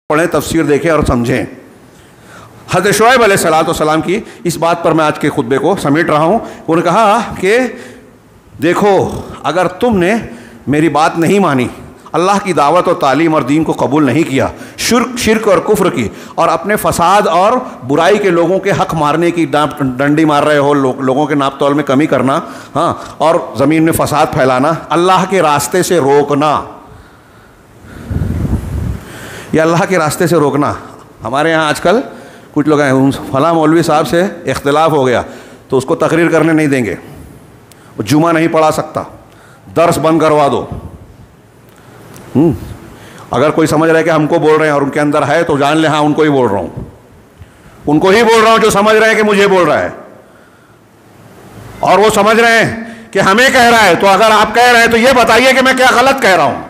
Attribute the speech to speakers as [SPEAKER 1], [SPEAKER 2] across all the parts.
[SPEAKER 1] पढ़ें, तफसीर देखें और समझें। हज़रत शुएब अलैहिस्सलाम की इस बात पर मैं आज के खुतबे को समेट रहा हूँ। उन्होंने कहा कि देखो, अगर तुमने मेरी बात नहीं मानी, अल्लाह की दावत और तालीम और दीन को कबूल नहीं किया, शिर्क और कुफ्र की, और अपने फसाद और बुराई के लोगों के हक मारने की डंडी मार रहे हो, लोगों के नाप तौल में कमी करना, हाँ, और ज़मीन में फसाद फैलाना, अल्लाह के रास्ते से रोकना, या अल्लाह के रास्ते से रोकना। हमारे यहाँ आजकल कुछ लोग हैं, फला मौलवी साहब से इख्तिलाफ हो गया तो उसको तकरीर करने नहीं देंगे, वो जुमा नहीं पढ़ा सकता, दर्स बंद करवा दो। अगर कोई समझ रहा है कि हमको बोल रहे हैं और उनके अंदर है तो जान ले, हाँ उनको ही बोल रहा हूँ, उनको ही बोल रहा हूँ जो समझ रहे हैं कि मुझे बोल रहा है, और वो समझ रहे हैं कि हमें कह रहा है। तो अगर आप कह रहे हैं तो ये बताइए कि मैं क्या गलत कह रहा हूँ।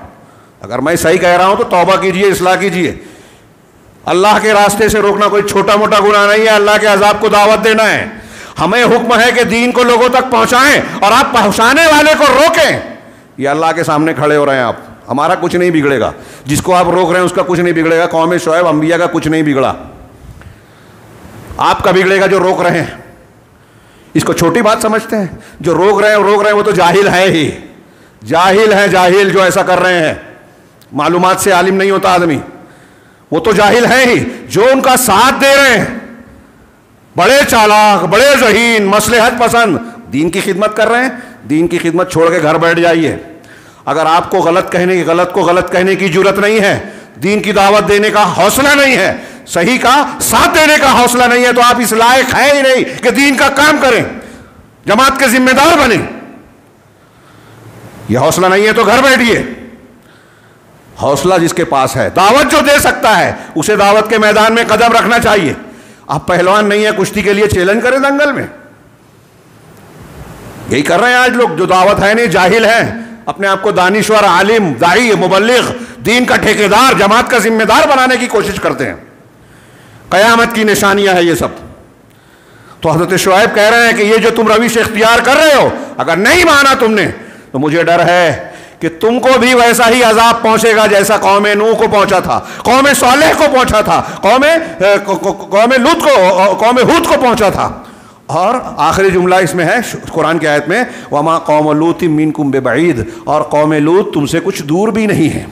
[SPEAKER 1] अगर मैं सही कह रहा हूं तो तौबा कीजिए, इस्लाह कीजिए। अल्लाह के रास्ते से रोकना कोई छोटा मोटा गुनाह नहीं है, अल्लाह के अजाब को दावत देना है। हमें हुक्म है कि दीन को लोगों तक पहुंचाएं और आप पहुंचाने वाले को रोकें। ये अल्लाह के सामने खड़े हो रहे हैं आप, हमारा कुछ नहीं बिगड़ेगा, जिसको आप रोक रहे हैं उसका कुछ नहीं बिगड़ेगा। कौम शुएब अंबिया का कुछ नहीं बिगड़ा, आपका बिगड़ेगा जो रोक रहे हैं। इसको छोटी बात समझते हैं। जो रोक रहे हैं वो तो जाहिल है ही, जाहिल है, जाहिल जो ऐसा कर रहे हैं। मालूमात से आलिम नहीं होता आदमी, वो तो जाहिल है ही। जो उनका साथ दे रहे हैं, बड़े चालाक, बड़े ज़हीन, मसलहत पसंद, दीन की खिदमत कर रहे हैं। दीन की खिदमत छोड़ के घर बैठ जाइए। अगर आपको गलत कहने की जुर्रत नहीं है, दीन की दावत देने का हौसला नहीं है, सही का साथ देने का हौसला नहीं है, तो आप इस लायक है ही नहीं कि दीन का काम करें, जमात के जिम्मेदार बने। यह हौसला नहीं है तो घर बैठिए। हौसला जिसके पास है, दावत जो दे सकता है, उसे दावत के मैदान में कदम रखना चाहिए। आप पहलवान नहीं है, कुश्ती के लिए चैलेंज करें दंगल में। यही कर रहे हैं आज लोग, जो दावत है नहीं, जाहिल हैं, अपने आप को दानिश्वर, आलिम, दाई, मुबल्लिग, दीन का ठेकेदार, जमात का जिम्मेदार बनाने की कोशिश करते हैं। कयामत की निशानियां है ये सब। तो हजरत शुएब कह रहे हैं कि ये जो तुम रविश इख्तियार कर रहे हो, अगर नहीं माना तुमने, तो मुझे डर है कि तुमको भी वैसा ही अजाब पहुंचेगा जैसा कौम नूह को पहुंचा था, कौम सालेह को पहुंचा था, कौम हूद को पहुंचा था। और आखिरी जुमला इसमें है कुरान की आयत में, वमा कौम लूत मिनकुम बिबईद, और कौम लूत तुमसे कुछ दूर भी नहीं है।